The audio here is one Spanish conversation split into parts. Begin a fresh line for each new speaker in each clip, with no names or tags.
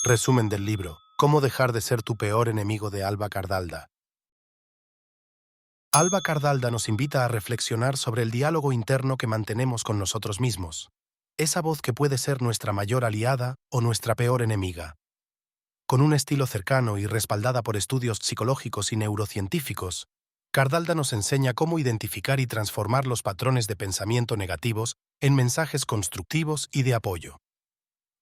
Resumen del libro: Cómo dejar de ser tu peor enemigo, de Alba Cardalda. Alba Cardalda nos invita a reflexionar sobre el diálogo interno que mantenemos con nosotros mismos, esa voz que puede ser nuestra mayor aliada o nuestra peor enemiga. Con un estilo cercano y respaldada por estudios psicológicos y neurocientíficos, Cardalda nos enseña cómo identificar y transformar los patrones de pensamiento negativos en mensajes constructivos y de apoyo.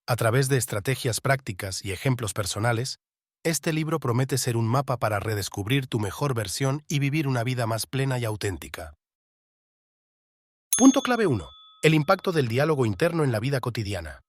A través de estrategias prácticas y ejemplos personales, este libro promete ser un mapa para redescubrir tu mejor versión y vivir una vida más plena y auténtica. Punto clave 1. El impacto del diálogo interno en la vida cotidiana.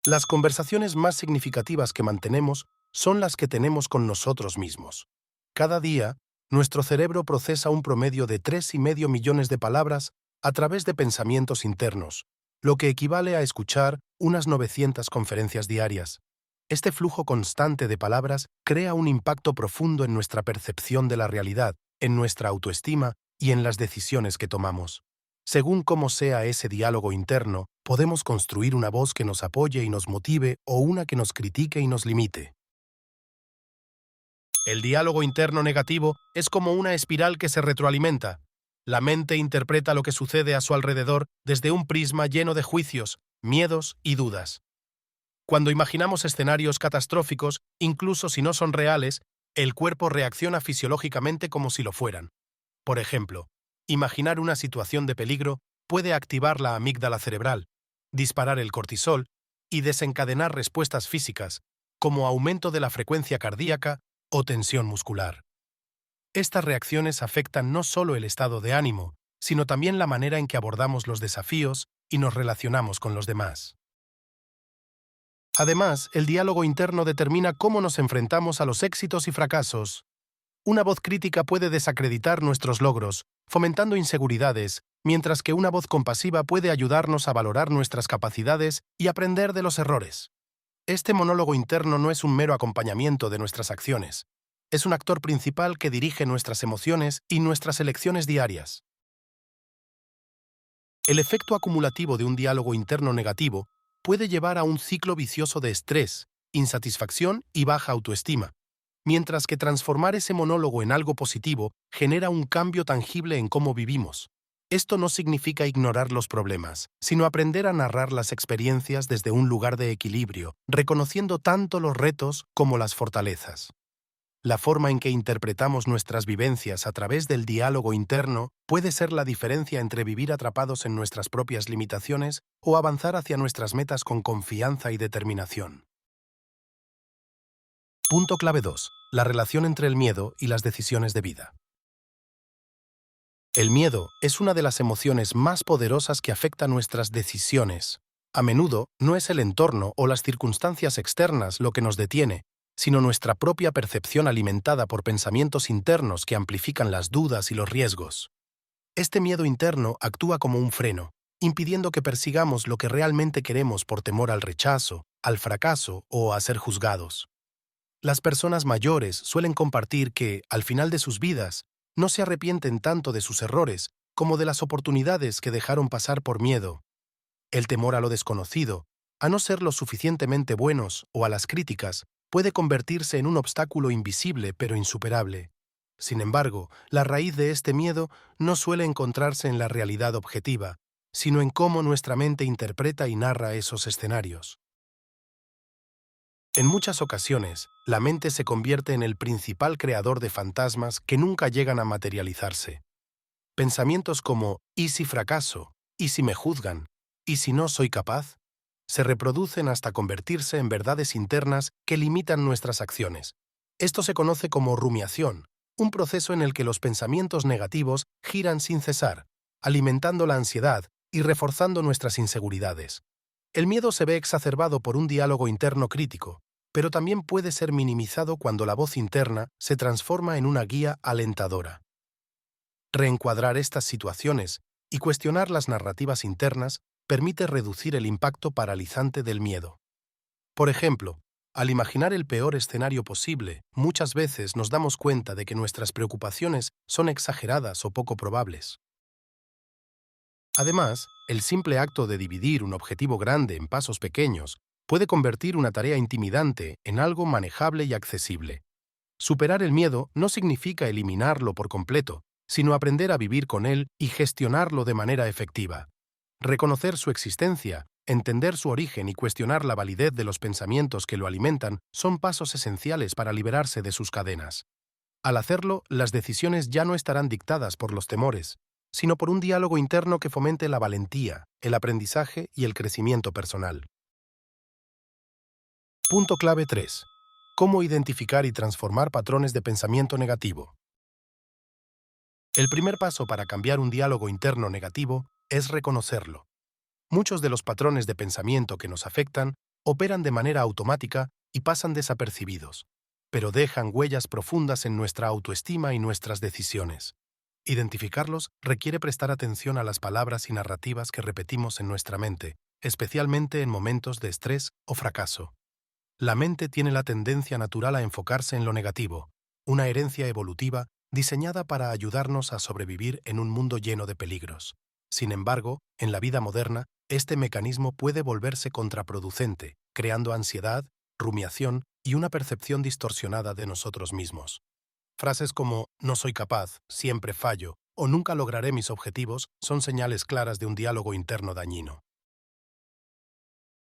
Las conversaciones más significativas que mantenemos son las que tenemos con nosotros mismos. Cada día, nuestro cerebro procesa un promedio de 3,5 millones de palabras a través de pensamientos internos, lo que equivale a escuchar unas 900 conferencias diarias. Este flujo constante de palabras crea un impacto profundo en nuestra percepción de la realidad, en nuestra autoestima y en las decisiones que tomamos. Según cómo sea ese diálogo interno, podemos construir una voz que nos apoye y nos motive, o una que nos critique y nos limite. El diálogo interno negativo es como una espiral que se retroalimenta. La mente interpreta lo que sucede a su alrededor desde un prisma lleno de juicios, miedos y dudas. Cuando imaginamos escenarios catastróficos, incluso si no son reales, el cuerpo reacciona fisiológicamente como si lo fueran. Por ejemplo, imaginar una situación de peligro puede activar la amígdala cerebral, disparar el cortisol y desencadenar respuestas físicas, como aumento de la frecuencia cardíaca o tensión muscular. Estas reacciones afectan no solo el estado de ánimo, sino también la manera en que abordamos los desafíos y nos relacionamos con los demás. Además, el diálogo interno determina cómo nos enfrentamos a los éxitos y fracasos. Una voz crítica puede desacreditar nuestros logros, fomentando inseguridades, mientras que una voz compasiva puede ayudarnos a valorar nuestras capacidades y aprender de los errores. Este monólogo interno no es un mero acompañamiento de nuestras acciones. Es un actor principal que dirige nuestras emociones y nuestras elecciones diarias. El efecto acumulativo de un diálogo interno negativo puede llevar a un ciclo vicioso de estrés, insatisfacción y baja autoestima, mientras que transformar ese monólogo en algo positivo genera un cambio tangible en cómo vivimos. Esto no significa ignorar los problemas, sino aprender a narrar las experiencias desde un lugar de equilibrio, reconociendo tanto los retos como las fortalezas. La forma en que interpretamos nuestras vivencias a través del diálogo interno puede ser la diferencia entre vivir atrapados en nuestras propias limitaciones o avanzar hacia nuestras metas con confianza y determinación. Punto clave 2. La relación entre el miedo y las decisiones de vida. El miedo es una de las emociones más poderosas que afecta nuestras decisiones. A menudo, no es el entorno o las circunstancias externas lo que nos detiene, sino nuestra propia percepción alimentada por pensamientos internos que amplifican las dudas y los riesgos. Este miedo interno actúa como un freno, impidiendo que persigamos lo que realmente queremos por temor al rechazo, al fracaso o a ser juzgados. Las personas mayores suelen compartir que, al final de sus vidas, no se arrepienten tanto de sus errores como de las oportunidades que dejaron pasar por miedo. El temor a lo desconocido, a no ser lo suficientemente buenos o a las críticas, puede convertirse en un obstáculo invisible pero insuperable. Sin embargo, la raíz de este miedo no suele encontrarse en la realidad objetiva, sino en cómo nuestra mente interpreta y narra esos escenarios. En muchas ocasiones, la mente se convierte en el principal creador de fantasmas que nunca llegan a materializarse. Pensamientos como «¿y si fracaso?», «¿y si me juzgan?», «¿y si no soy capaz?», se reproducen hasta convertirse en verdades internas que limitan nuestras acciones. Esto se conoce como rumiación, un proceso en el que los pensamientos negativos giran sin cesar, alimentando la ansiedad y reforzando nuestras inseguridades. El miedo se ve exacerbado por un diálogo interno crítico, pero también puede ser minimizado cuando la voz interna se transforma en una guía alentadora. Reencuadrar estas situaciones y cuestionar las narrativas internas permite reducir el impacto paralizante del miedo. Por ejemplo, al imaginar el peor escenario posible, muchas veces nos damos cuenta de que nuestras preocupaciones son exageradas o poco probables. Además, el simple acto de dividir un objetivo grande en pasos pequeños puede convertir una tarea intimidante en algo manejable y accesible. Superar el miedo no significa eliminarlo por completo, sino aprender a vivir con él y gestionarlo de manera efectiva. Reconocer su existencia, entender su origen y cuestionar la validez de los pensamientos que lo alimentan son pasos esenciales para liberarse de sus cadenas. Al hacerlo, las decisiones ya no estarán dictadas por los temores, sino por un diálogo interno que fomente la valentía, el aprendizaje y el crecimiento personal. Punto clave 3. ¿Cómo identificar y transformar patrones de pensamiento negativo? El primer paso para cambiar un diálogo interno negativo es reconocerlo. Muchos de los patrones de pensamiento que nos afectan operan de manera automática y pasan desapercibidos, pero dejan huellas profundas en nuestra autoestima y nuestras decisiones. Identificarlos requiere prestar atención a las palabras y narrativas que repetimos en nuestra mente, especialmente en momentos de estrés o fracaso. La mente tiene la tendencia natural a enfocarse en lo negativo, una herencia evolutiva diseñada para ayudarnos a sobrevivir en un mundo lleno de peligros. Sin embargo, en la vida moderna, este mecanismo puede volverse contraproducente, creando ansiedad, rumiación y una percepción distorsionada de nosotros mismos. Frases como «no soy capaz», «siempre fallo» o «nunca lograré mis objetivos» son señales claras de un diálogo interno dañino.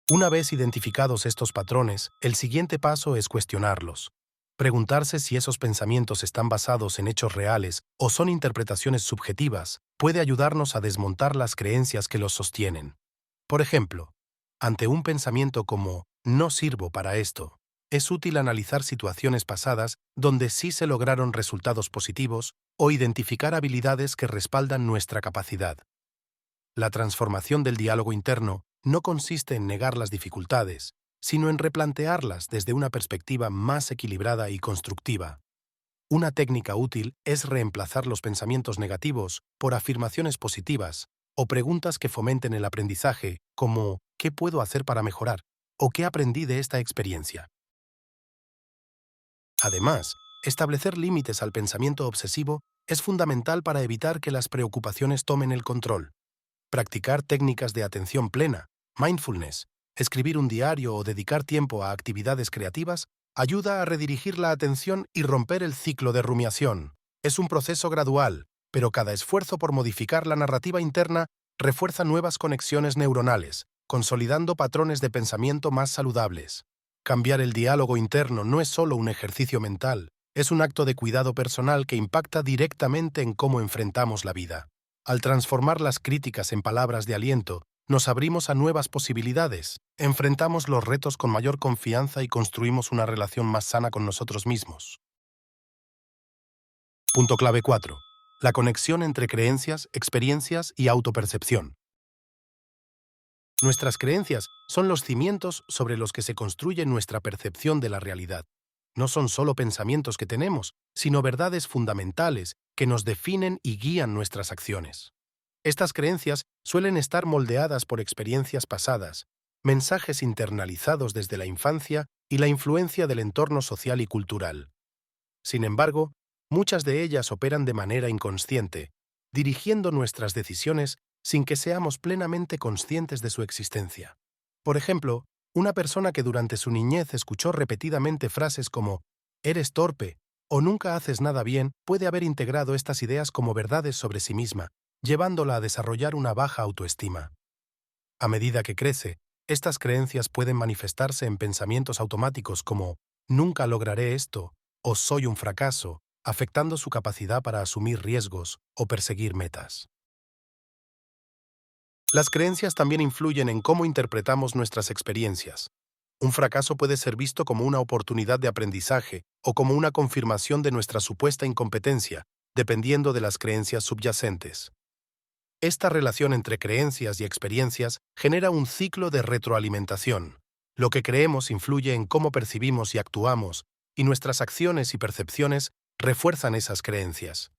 Una vez identificados estos patrones, el siguiente paso es cuestionarlos. Preguntarse si esos pensamientos están basados en hechos reales o son interpretaciones subjetivas puede ayudarnos a desmontar las creencias que los sostienen. Por ejemplo, ante un pensamiento como «no sirvo para esto», es útil analizar situaciones pasadas donde sí se lograron resultados positivos o identificar habilidades que respaldan nuestra capacidad. La transformación del diálogo interno no consiste en negar las dificultades, sino en replantearlas desde una perspectiva más equilibrada y constructiva. Una técnica útil es reemplazar los pensamientos negativos por afirmaciones positivas o preguntas que fomenten el aprendizaje, como ¿qué puedo hacer para mejorar? ¿O qué aprendí de esta experiencia? Además, establecer límites al pensamiento obsesivo es fundamental para evitar que las preocupaciones tomen el control. Practicar técnicas de atención plena, mindfulness, escribir un diario o dedicar tiempo a actividades creativas ayuda a redirigir la atención y romper el ciclo de rumiación. Es un proceso gradual, pero cada esfuerzo por modificar la narrativa interna refuerza nuevas conexiones neuronales, consolidando patrones de pensamiento más saludables. Cambiar el diálogo interno no es solo un ejercicio mental, es un acto de cuidado personal que impacta directamente en cómo enfrentamos la vida. Al transformar las críticas en palabras de aliento, nos abrimos a nuevas posibilidades, enfrentamos los retos con mayor confianza y construimos una relación más sana con nosotros mismos. Punto clave 4. La conexión entre creencias, experiencias y autopercepción. Nuestras creencias son los cimientos sobre los que se construye nuestra percepción de la realidad. No son solo pensamientos que tenemos, sino verdades fundamentales que nos definen y guían nuestras acciones. Estas creencias suelen estar moldeadas por experiencias pasadas, mensajes internalizados desde la infancia y la influencia del entorno social y cultural. Sin embargo, muchas de ellas operan de manera inconsciente, dirigiendo nuestras decisiones sin que seamos plenamente conscientes de su existencia. Por ejemplo, una persona que durante su niñez escuchó repetidamente frases como «eres torpe» o «nunca haces nada bien» puede haber integrado estas ideas como verdades sobre sí misma, llevándola a desarrollar una baja autoestima. A medida que crece, estas creencias pueden manifestarse en pensamientos automáticos como «nunca lograré esto» o «soy un fracaso», afectando su capacidad para asumir riesgos o perseguir metas. Las creencias también influyen en cómo interpretamos nuestras experiencias. Un fracaso puede ser visto como una oportunidad de aprendizaje o como una confirmación de nuestra supuesta incompetencia, dependiendo de las creencias subyacentes. Esta relación entre creencias y experiencias genera un ciclo de retroalimentación. Lo que creemos influye en cómo percibimos y actuamos, y nuestras acciones y percepciones refuerzan esas creencias.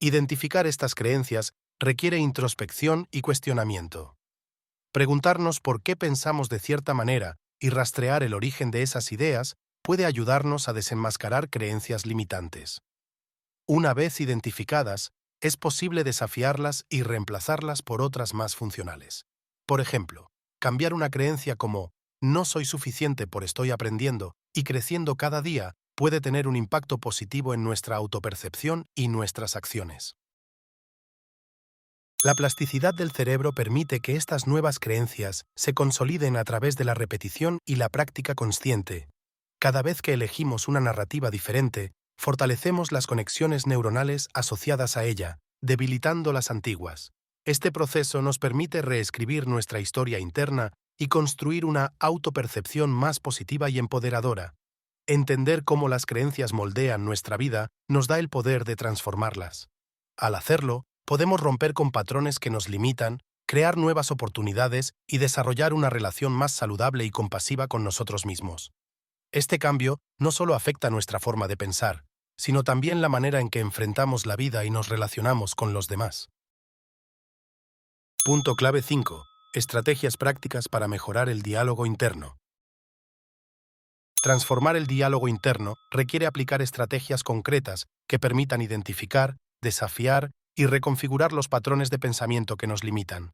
Identificar estas creencias requiere introspección y cuestionamiento. Preguntarnos por qué pensamos de cierta manera y rastrear el origen de esas ideas puede ayudarnos a desenmascarar creencias limitantes. Una vez identificadas, es posible desafiarlas y reemplazarlas por otras más funcionales. Por ejemplo, cambiar una creencia como no soy suficiente por estoy aprendiendo y creciendo cada día puede tener un impacto positivo en nuestra autopercepción y nuestras acciones. La plasticidad del cerebro permite que estas nuevas creencias se consoliden a través de la repetición y la práctica consciente. Cada vez que elegimos una narrativa diferente, fortalecemos las conexiones neuronales asociadas a ella, debilitando las antiguas. Este proceso nos permite reescribir nuestra historia interna y construir una autopercepción más positiva y empoderadora. Entender cómo las creencias moldean nuestra vida nos da el poder de transformarlas. Al hacerlo, podemos romper con patrones que nos limitan, crear nuevas oportunidades y desarrollar una relación más saludable y compasiva con nosotros mismos. Este cambio no solo afecta nuestra forma de pensar, sino también la manera en que enfrentamos la vida y nos relacionamos con los demás. Punto clave 5. Estrategias prácticas para mejorar el diálogo interno. Transformar el diálogo interno requiere aplicar estrategias concretas que permitan identificar, desafiar y reconfigurar los patrones de pensamiento que nos limitan.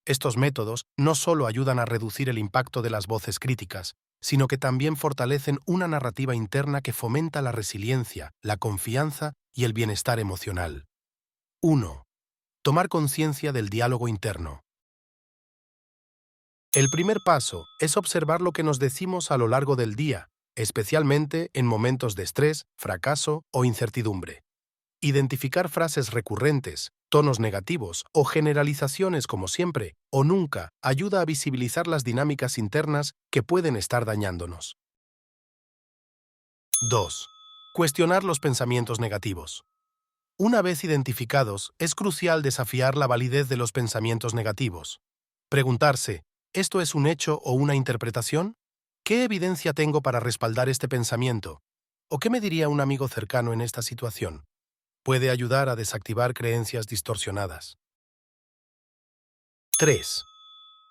Estos métodos no solo ayudan a reducir el impacto de las voces críticas, sino que también fortalecen una narrativa interna que fomenta la resiliencia, la confianza y el bienestar emocional. 1. Tomar conciencia del diálogo interno. El primer paso es observar lo que nos decimos a lo largo del día, especialmente en momentos de estrés, fracaso o incertidumbre. Identificar frases recurrentes, tonos negativos o generalizaciones como siempre o nunca ayuda a visibilizar las dinámicas internas que pueden estar dañándonos. 2. Cuestionar los pensamientos negativos. Una vez identificados, es crucial desafiar la validez de los pensamientos negativos. Preguntarse, ¿esto es un hecho o una interpretación? ¿Qué evidencia tengo para respaldar este pensamiento? ¿O qué me diría un amigo cercano en esta situación? Puede ayudar a desactivar creencias distorsionadas. 3.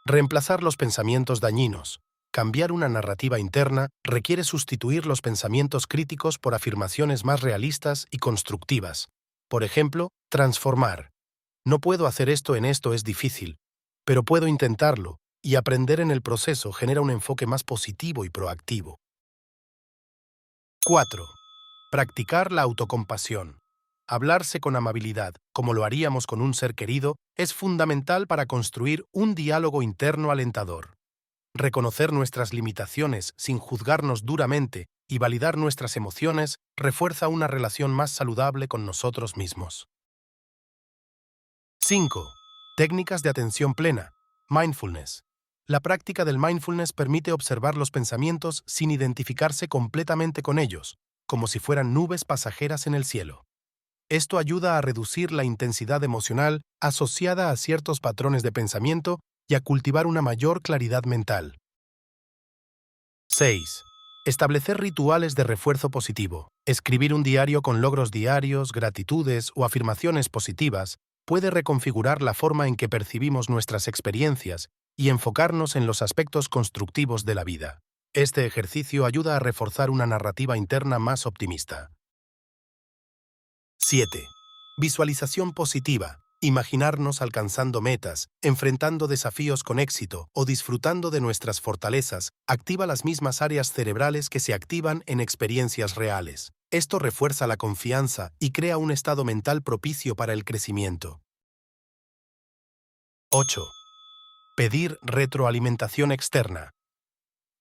Reemplazar los pensamientos dañinos. Cambiar una narrativa interna requiere sustituir los pensamientos críticos por afirmaciones más realistas y constructivas. Por ejemplo, transformar. No puedo hacer esto en esto es difícil, pero puedo intentarlo, y aprender en el proceso genera un enfoque más positivo y proactivo. 4. Practicar la autocompasión. Hablarse con amabilidad, como lo haríamos con un ser querido, es fundamental para construir un diálogo interno alentador. Reconocer nuestras limitaciones sin juzgarnos duramente y validar nuestras emociones refuerza una relación más saludable con nosotros mismos. 5. Técnicas de atención plena. Mindfulness. La práctica del mindfulness permite observar los pensamientos sin identificarse completamente con ellos, como si fueran nubes pasajeras en el cielo. Esto ayuda a reducir la intensidad emocional asociada a ciertos patrones de pensamiento y a cultivar una mayor claridad mental. 6. Establecer rituales de refuerzo positivo. Escribir un diario con logros diarios, gratitudes o afirmaciones positivas puede reconfigurar la forma en que percibimos nuestras experiencias y enfocarnos en los aspectos constructivos de la vida. Este ejercicio ayuda a reforzar una narrativa interna más optimista. 7. Visualización positiva. Imaginarnos alcanzando metas, enfrentando desafíos con éxito o disfrutando de nuestras fortalezas activa las mismas áreas cerebrales que se activan en experiencias reales. Esto refuerza la confianza y crea un estado mental propicio para el crecimiento. 8. Pedir retroalimentación externa.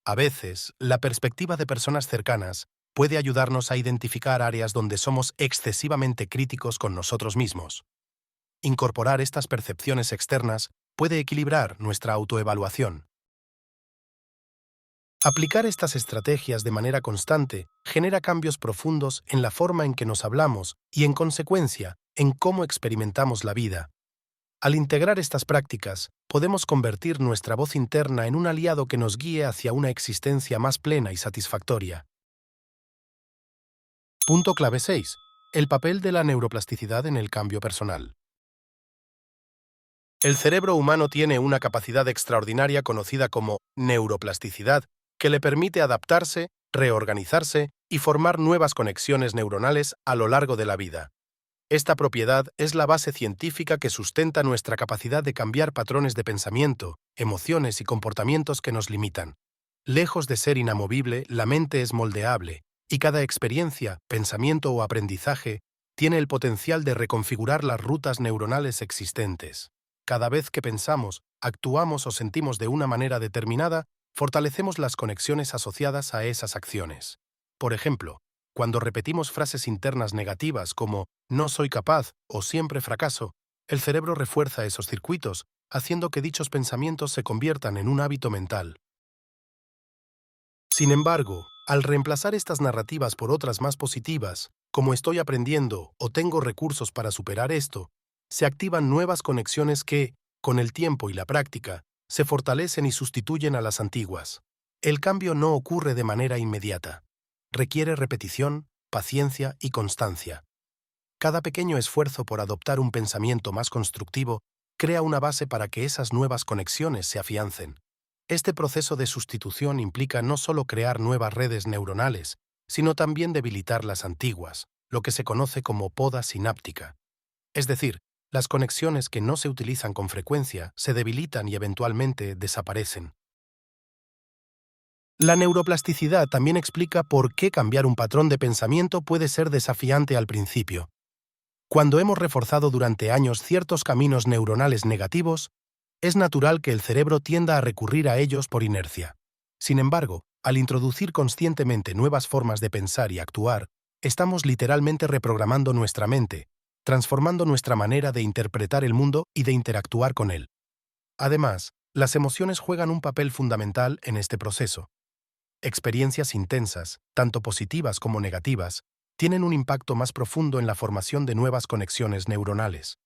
A veces, la perspectiva de personas cercanas puede ayudarnos a identificar áreas donde somos excesivamente críticos con nosotros mismos. Incorporar estas percepciones externas puede equilibrar nuestra autoevaluación. Aplicar estas estrategias de manera constante genera cambios profundos en la forma en que nos hablamos y, en consecuencia, en cómo experimentamos la vida. Al integrar estas prácticas, podemos convertir nuestra voz interna en un aliado que nos guíe hacia una existencia más plena y satisfactoria. Punto clave 6. El papel de la neuroplasticidad en el cambio personal. El cerebro humano tiene una capacidad extraordinaria conocida como neuroplasticidad que le permite adaptarse, reorganizarse y formar nuevas conexiones neuronales a lo largo de la vida. Esta propiedad es la base científica que sustenta nuestra capacidad de cambiar patrones de pensamiento, emociones y comportamientos que nos limitan. Lejos de ser inamovible, la mente es moldeable, y cada experiencia, pensamiento o aprendizaje tiene el potencial de reconfigurar las rutas neuronales existentes. Cada vez que pensamos, actuamos o sentimos de una manera determinada, fortalecemos las conexiones asociadas a esas acciones. Por ejemplo, cuando repetimos frases internas negativas como «no soy capaz» o «siempre fracaso», el cerebro refuerza esos circuitos, haciendo que dichos pensamientos se conviertan en un hábito mental. Sin embargo, al reemplazar estas narrativas por otras más positivas, como estoy aprendiendo o tengo recursos para superar esto, se activan nuevas conexiones que, con el tiempo y la práctica, se fortalecen y sustituyen a las antiguas. El cambio no ocurre de manera inmediata. Requiere repetición, paciencia y constancia. Cada pequeño esfuerzo por adoptar un pensamiento más constructivo crea una base para que esas nuevas conexiones se afiancen. Este proceso de sustitución implica no solo crear nuevas redes neuronales, sino también debilitar las antiguas, lo que se conoce como poda sináptica. Es decir, las conexiones que no se utilizan con frecuencia se debilitan y eventualmente desaparecen. La neuroplasticidad también explica por qué cambiar un patrón de pensamiento puede ser desafiante al principio. Cuando hemos reforzado durante años ciertos caminos neuronales negativos, es natural que el cerebro tienda a recurrir a ellos por inercia. Sin embargo, al introducir conscientemente nuevas formas de pensar y actuar, estamos literalmente reprogramando nuestra mente, transformando nuestra manera de interpretar el mundo y de interactuar con él. Además, las emociones juegan un papel fundamental en este proceso. Experiencias intensas, tanto positivas como negativas, tienen un impacto más profundo en la formación de nuevas conexiones neuronales.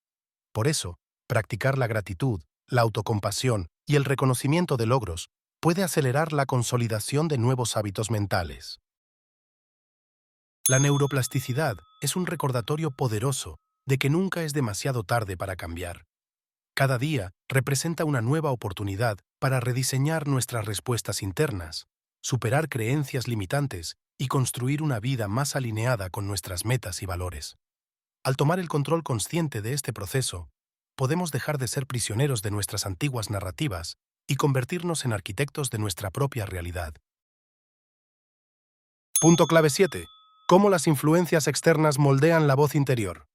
Por eso, practicar la gratitud, la autocompasión y el reconocimiento de logros puede acelerar la consolidación de nuevos hábitos mentales. La neuroplasticidad es un recordatorio poderoso de que nunca es demasiado tarde para cambiar. Cada día representa una nueva oportunidad para rediseñar nuestras respuestas internas, superar creencias limitantes y construir una vida más alineada con nuestras metas y valores. Al tomar el control consciente de este proceso, podemos dejar de ser prisioneros de nuestras antiguas narrativas y convertirnos en arquitectos de nuestra propia realidad. Punto clave 7. ¿Cómo las influencias externas moldean la voz interior?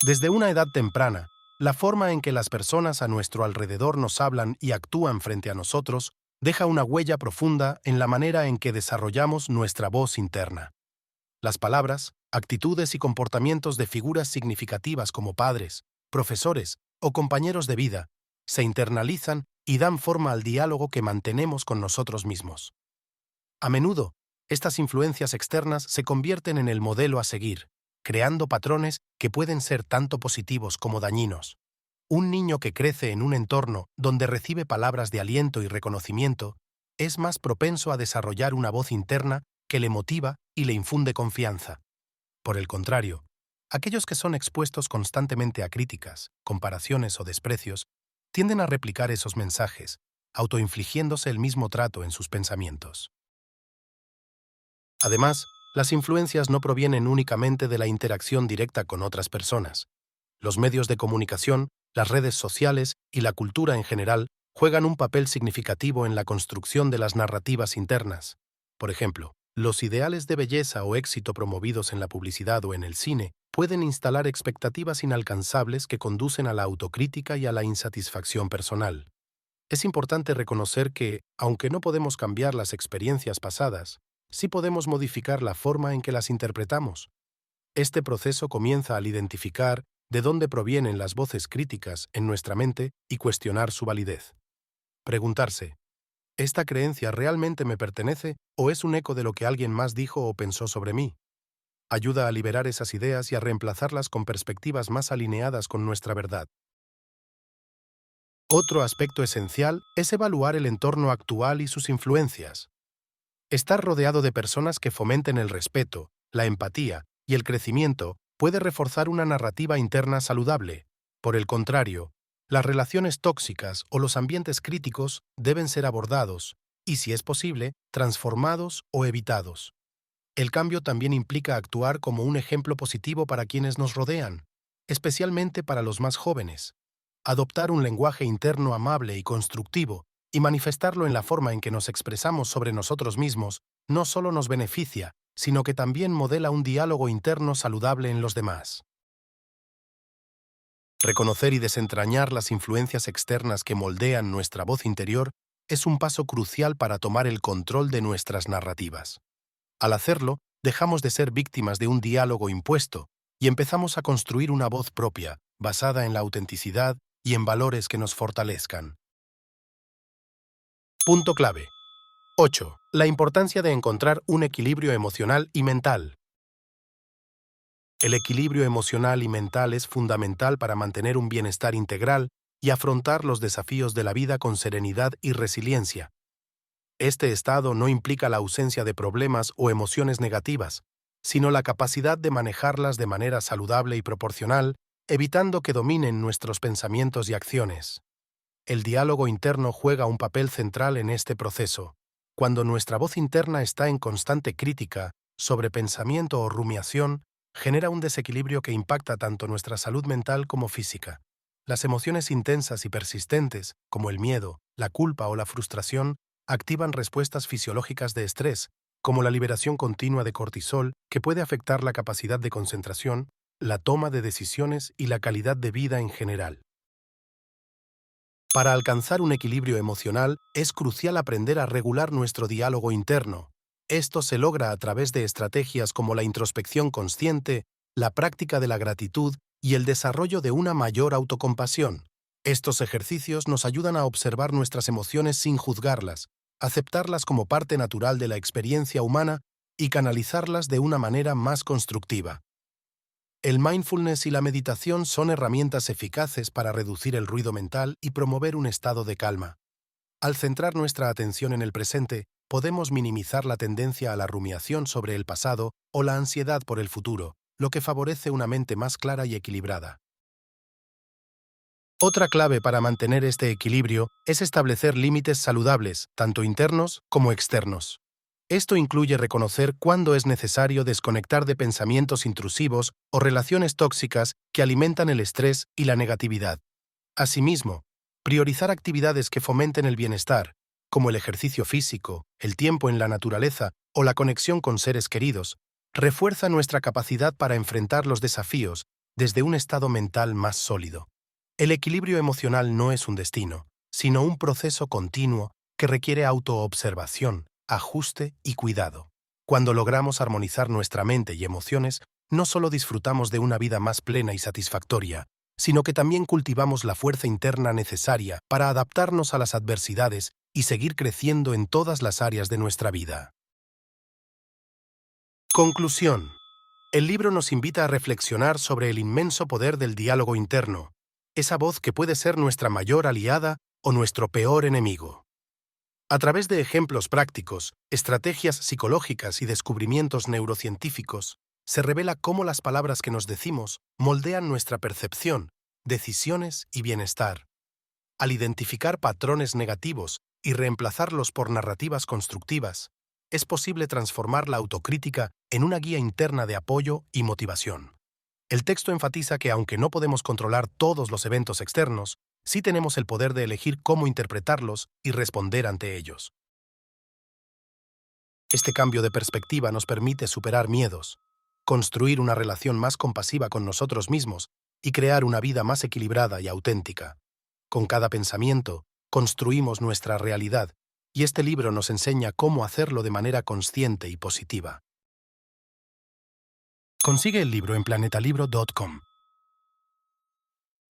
Desde una edad temprana, la forma en que las personas a nuestro alrededor nos hablan y actúan frente a nosotros deja una huella profunda en la manera en que desarrollamos nuestra voz interna. Las palabras, actitudes y comportamientos de figuras significativas como padres, profesores o compañeros de vida se internalizan y dan forma al diálogo que mantenemos con nosotros mismos. A menudo, estas influencias externas se convierten en el modelo a seguir, creando patrones que pueden ser tanto positivos como dañinos. Un niño que crece en un entorno donde recibe palabras de aliento y reconocimiento es más propenso a desarrollar una voz interna que le motiva y le infunde confianza. Por el contrario, aquellos que son expuestos constantemente a críticas, comparaciones o desprecios tienden a replicar esos mensajes, autoinfligiéndose el mismo trato en sus pensamientos. Además, las influencias no provienen únicamente de la interacción directa con otras personas. Los medios de comunicación, las redes sociales y la cultura en general juegan un papel significativo en la construcción de las narrativas internas. Por ejemplo, los ideales de belleza o éxito promovidos en la publicidad o en el cine pueden instalar expectativas inalcanzables que conducen a la autocrítica y a la insatisfacción personal. Es importante reconocer que, aunque no podemos cambiar las experiencias pasadas, sí podemos modificar la forma en que las interpretamos. Este proceso comienza al identificar de dónde provienen las voces críticas en nuestra mente y cuestionar su validez. Preguntarse, ¿esta creencia realmente me pertenece o es un eco de lo que alguien más dijo o pensó sobre mí? Ayuda a liberar esas ideas y a reemplazarlas con perspectivas más alineadas con nuestra verdad. Otro aspecto esencial es evaluar el entorno actual y sus influencias. Estar rodeado de personas que fomenten el respeto, la empatía y el crecimiento puede reforzar una narrativa interna saludable. Por el contrario, las relaciones tóxicas o los ambientes críticos deben ser abordados y, si es posible, transformados o evitados. El cambio también implica actuar como un ejemplo positivo para quienes nos rodean, especialmente para los más jóvenes. Adoptar un lenguaje interno amable y constructivo y manifestarlo en la forma en que nos expresamos sobre nosotros mismos no solo nos beneficia, sino que también modela un diálogo interno saludable en los demás. Reconocer y desentrañar las influencias externas que moldean nuestra voz interior es un paso crucial para tomar el control de nuestras narrativas. Al hacerlo, dejamos de ser víctimas de un diálogo impuesto y empezamos a construir una voz propia, basada en la autenticidad y en valores que nos fortalezcan. Punto clave. 8. La importancia de encontrar un equilibrio emocional y mental. El equilibrio emocional y mental es fundamental para mantener un bienestar integral y afrontar los desafíos de la vida con serenidad y resiliencia. Este estado no implica la ausencia de problemas o emociones negativas, sino la capacidad de manejarlas de manera saludable y proporcional, evitando que dominen nuestros pensamientos y acciones. El diálogo interno juega un papel central en este proceso. Cuando nuestra voz interna está en constante crítica, sobrepensamiento o rumiación, genera un desequilibrio que impacta tanto nuestra salud mental como física. Las emociones intensas y persistentes, como el miedo, la culpa o la frustración, activan respuestas fisiológicas de estrés, como la liberación continua de cortisol, que puede afectar la capacidad de concentración, la toma de decisiones y la calidad de vida en general. Para alcanzar un equilibrio emocional, es crucial aprender a regular nuestro diálogo interno. Esto se logra a través de estrategias como la introspección consciente, la práctica de la gratitud y el desarrollo de una mayor autocompasión. Estos ejercicios nos ayudan a observar nuestras emociones sin juzgarlas, aceptarlas como parte natural de la experiencia humana y canalizarlas de una manera más constructiva. El mindfulness y la meditación son herramientas eficaces para reducir el ruido mental y promover un estado de calma. Al centrar nuestra atención en el presente, podemos minimizar la tendencia a la rumiación sobre el pasado o la ansiedad por el futuro, lo que favorece una mente más clara y equilibrada. Otra clave para mantener este equilibrio es establecer límites saludables, tanto internos como externos. Esto incluye reconocer cuándo es necesario desconectar de pensamientos intrusivos o relaciones tóxicas que alimentan el estrés y la negatividad. Asimismo, priorizar actividades que fomenten el bienestar, como el ejercicio físico, el tiempo en la naturaleza o la conexión con seres queridos, refuerza nuestra capacidad para enfrentar los desafíos desde un estado mental más sólido. El equilibrio emocional no es un destino, sino un proceso continuo que requiere autoobservación, ajuste y cuidado. Cuando logramos armonizar nuestra mente y emociones, no solo disfrutamos de una vida más plena y satisfactoria, sino que también cultivamos la fuerza interna necesaria para adaptarnos a las adversidades y seguir creciendo en todas las áreas de nuestra vida. Conclusión. El libro nos invita a reflexionar sobre el inmenso poder del diálogo interno, esa voz que puede ser nuestra mayor aliada o nuestro peor enemigo. A través de ejemplos prácticos, estrategias psicológicas y descubrimientos neurocientíficos, se revela cómo las palabras que nos decimos moldean nuestra percepción, decisiones y bienestar. Al identificar patrones negativos y reemplazarlos por narrativas constructivas, es posible transformar la autocrítica en una guía interna de apoyo y motivación. El texto enfatiza que aunque no podemos controlar todos los eventos externos, sí tenemos el poder de elegir cómo interpretarlos y responder ante ellos. Este cambio de perspectiva nos permite superar miedos, construir una relación más compasiva con nosotros mismos y crear una vida más equilibrada y auténtica. Con cada pensamiento, construimos nuestra realidad, y este libro nos enseña cómo hacerlo de manera consciente y positiva. Consigue el libro en planetalibro.com.